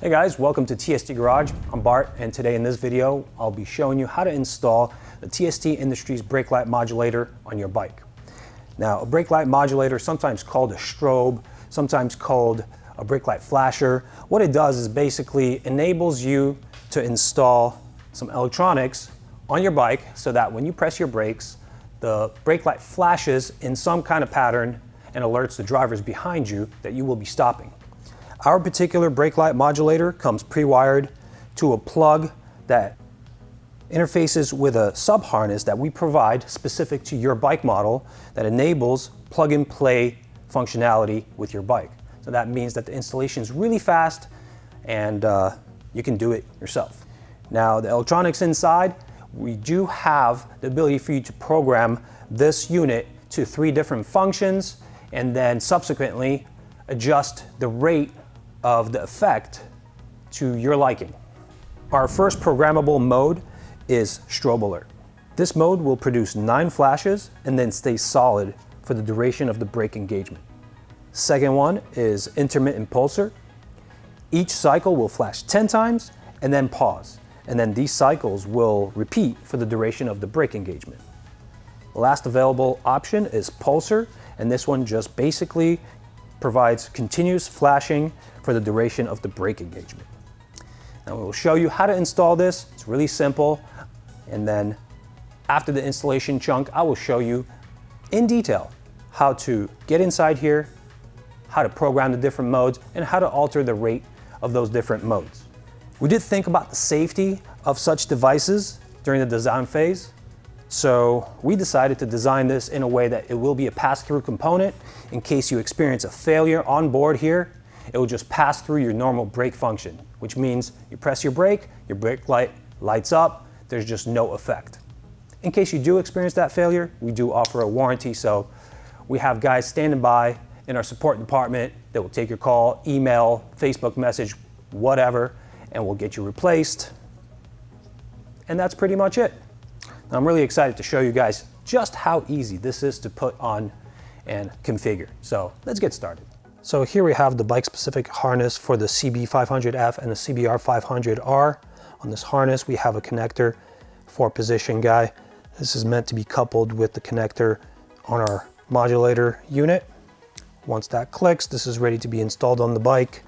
Hey guys, welcome to TST Garage. I'm Bart, and today in this video, I'll be showing you how to install the TST Industries Brake Light Modulator on your bike. Now, a brake light modulator, sometimes called a strobe, sometimes called a brake light flasher, what it does is basically enables you to install some electronics on your bike so that when you press your brakes, the brake light flashes in some kind of pattern and alerts the drivers behind you that you will be stopping. Our particular brake light modulator comes pre-wired to a plug that interfaces with a sub-harness that we provide specific to your bike model that enables plug-and-play functionality with your bike. So that means that the installation is really fast and you can do it yourself. Now, the electronics inside, we do have the ability for you to program this unit to 3 different functions and then subsequently adjust the rate of the effect to your liking. Our first programmable mode is strobe alert. This mode will produce 9 flashes and then stay solid for the duration of the brake engagement. Second one is intermittent pulsar. Each cycle will flash 10 times and then pause, and then these cycles will repeat for the duration of the brake engagement. The last available option is pulsar, and this one just basically provides continuous flashing for the duration of the brake engagement. Now we'll show you how to install this. It's really simple. And then after the installation chunk, I will show you in detail how to get inside here, how to program the different modes, and how to alter the rate of those different modes. We did think about the safety of such devices during the design phase. So we decided to design this in a way that it will be a pass-through component. In case you experience a failure on board here, it will just pass through your normal brake function, which means you press your brake light lights up, there's just no effect. In case you do experience that failure, we do offer a warranty, so we have guys standing by in our support department that will take your call, email, Facebook message, whatever, and we'll get you replaced. And that's pretty much it. I'm really excited to show you guys just how easy this is to put on and configure. So let's get started. So here we have the bike specific harness for the CB500F and the CBR500R. On this harness, we have a connector for position guy. This is meant to be coupled with the connector on our modulator unit. Once that clicks, this is ready to be installed on the bike.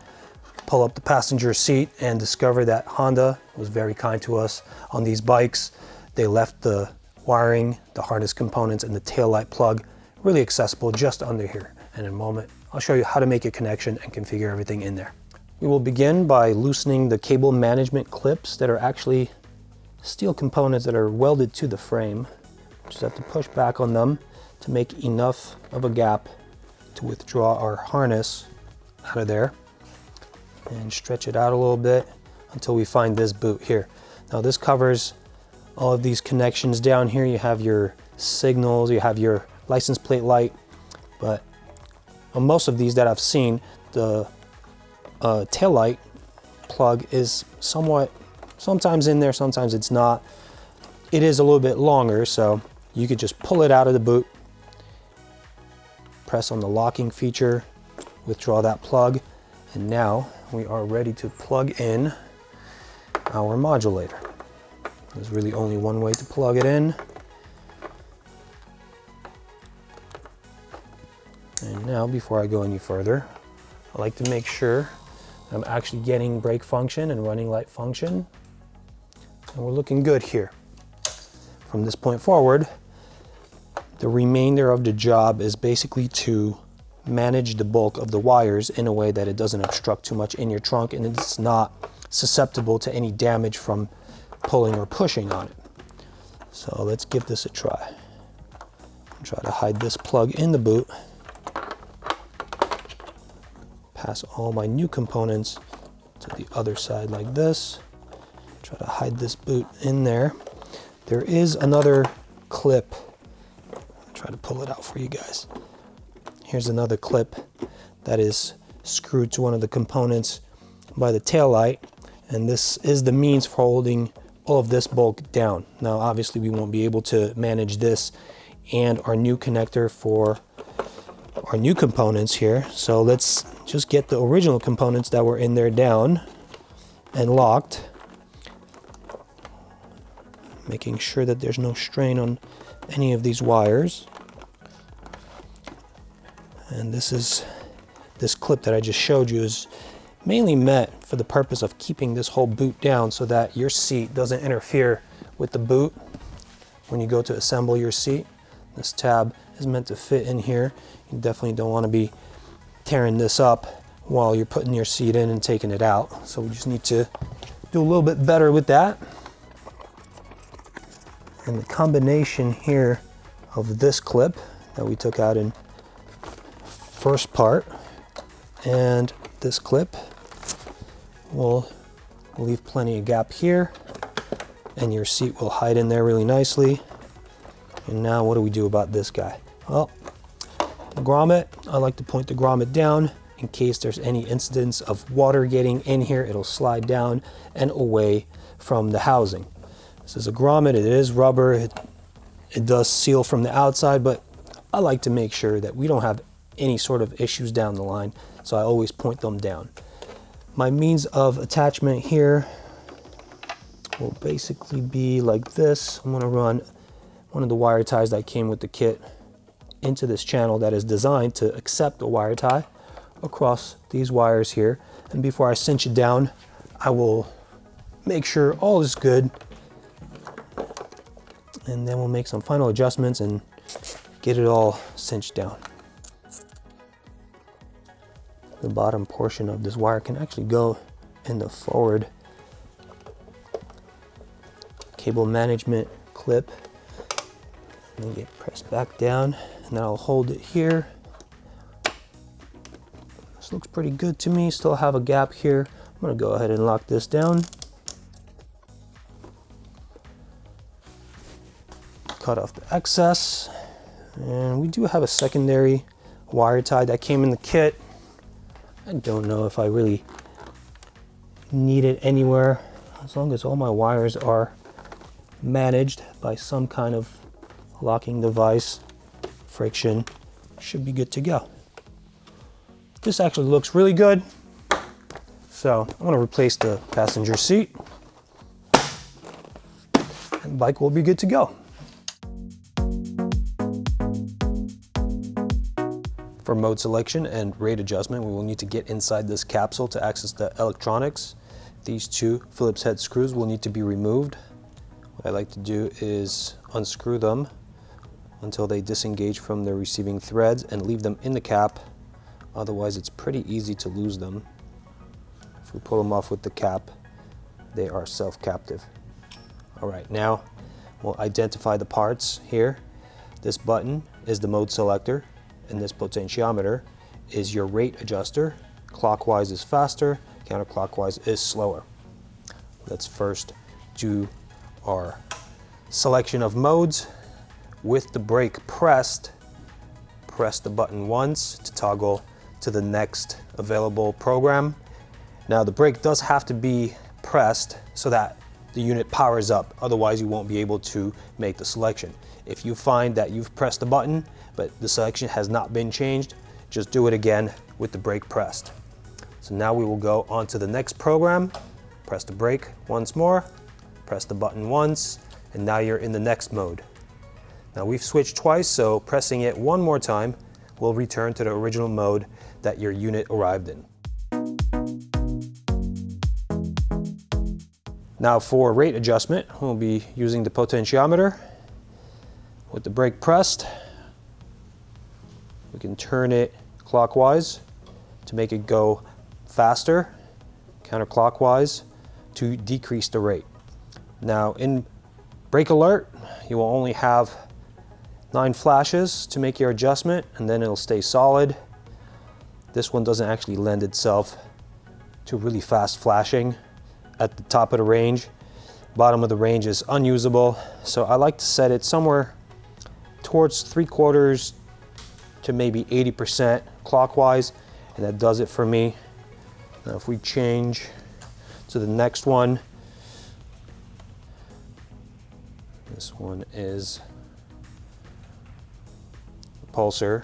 Pull up the passenger seat and discover that Honda was very kind to us on these bikes. They left the wiring, the harness components, and the taillight plug really accessible just under here. And in a moment, I'll show you how to make a connection and configure everything in there. We will begin by loosening the cable management clips that are actually steel components that are welded to the frame. Just have to push back on them to make enough of a gap to withdraw our harness out of there and stretch it out a little bit until we find this boot here. Now this covers all of these connections down here. You have your signals, you have your license plate light, but on most of these that I've seen, the tail light plug is sometimes in there, sometimes it's not. It is a little bit longer, so you could just pull it out of the boot, press on the locking feature, withdraw that plug, and now we are ready to plug in our modulator. There's really only one way to plug it in. And now, before I go any further, I like to make sure I'm actually getting brake function and running light function. And we're looking good here. From this point forward, the remainder of the job is basically to manage the bulk of the wires in a way that it doesn't obstruct too much in your trunk and it's not susceptible to any damage from pulling or pushing on it. So let's give this a try. Try to hide this plug in the boot. Pass all my new components to the other side like this. Try to hide this boot in there. There is another clip. I'll try to pull it out for you guys. Here's another clip that is screwed to one of the components by the tail light, and this is the means for holding all of this bulk down. Now obviously we won't be able to manage this and our new connector for our new components here. So let's just get the original components that were in there down. and locked, making sure that there's no strain on any of these wires. And this clip that I just showed you is mainly meant for the purpose of keeping this whole boot down so that your seat doesn't interfere with the boot when you go to assemble your seat. This tab is meant to fit in here. You definitely don't want to be tearing this up while you're putting your seat in and taking it out. So we just need to do a little bit better with that. And the combination here of this clip that we took out in first part and this clip will leave plenty of gap here, and your seat will hide in there really nicely. And now what do we do about this guy? Well, the grommet, I like to point the grommet down in case there's any incidents of water getting in here. It'll slide down and away from the housing. This is a grommet, it is rubber, it does seal from the outside, but I like to make sure that we don't have any sort of issues down the line, so I always point them down. My means of attachment here will basically be like this. I'm going to run one of the wire ties that came with the kit into this channel that is designed to accept a wire tie across these wires here. And before I cinch it down, I will make sure all is good, and then we'll make some final adjustments and get it all cinched down. The bottom portion of this wire can actually go in the forward cable management clip and get pressed back down, and then I'll hold it here. This looks pretty good to me. Still have a gap here. I'm going to go ahead and lock this down. Cut off the excess, and we do have a secondary wire tie that came in the kit. I don't know if I really need it anywhere. As long as all my wires are managed by some kind of locking device, friction, should be good to go. This actually looks really good. So I'm going to replace the passenger seat, and the bike will be good to go. For mode selection and rate adjustment, we will need to get inside this capsule to access the electronics. These two Phillips head screws will need to be removed. What I like to do is unscrew them until they disengage from their receiving threads and leave them in the cap. Otherwise, it's pretty easy to lose them. If we pull them off with the cap, they are self-captive. All right, now we'll identify the parts here. This button is the mode selector, and this potentiometer is your rate adjuster. Clockwise is faster, counterclockwise is slower. Let's first do our selection of modes. With the brake pressed, press the button once to toggle to the next available program. Now the brake does have to be pressed so that the unit powers up, otherwise you won't be able to make the selection. If you find that you've pressed the button but the selection has not been changed, just do it again with the brake pressed. So now we will go on to the next program. Press the brake once more, press the button once, and now you're in the next mode. Now we've switched twice, so pressing it one more time will return to the original mode that your unit arrived in. Now for rate adjustment, we'll be using the potentiometer. With the brake pressed, we can turn it clockwise to make it go faster, counterclockwise to decrease the rate. Now in brake alert, you will only have 9 flashes to make your adjustment, and then it'll stay solid. This one doesn't actually lend itself to really fast flashing at the top of the range. Bottom of the range is unusable, so I like to set it somewhere towards 3/4 to maybe 80% clockwise, and that does it for me. Now if we change to the next one, this one is the pulsar,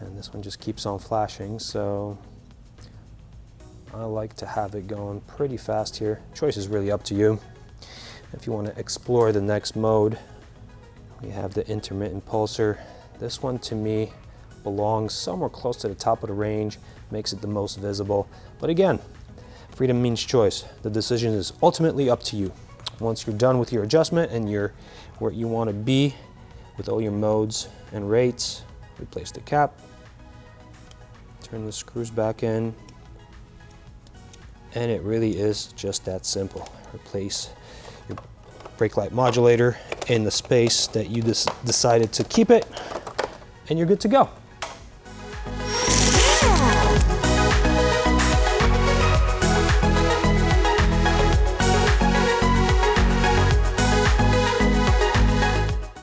and this one just keeps on flashing, so I like to have it going pretty fast here. Choice is really up to you. If you want to explore the next mode, we have the intermittent pulsar. This one to me belongs somewhere close to the top of the range, makes it the most visible. But again, freedom means choice. The decision is ultimately up to you. Once you're done with your adjustment and you're where you want to be with all your modes and rates, replace the cap, turn the screws back in, and it really is just that simple. Replace your brake light modulator in the space that you decided to keep it, and you're good to go.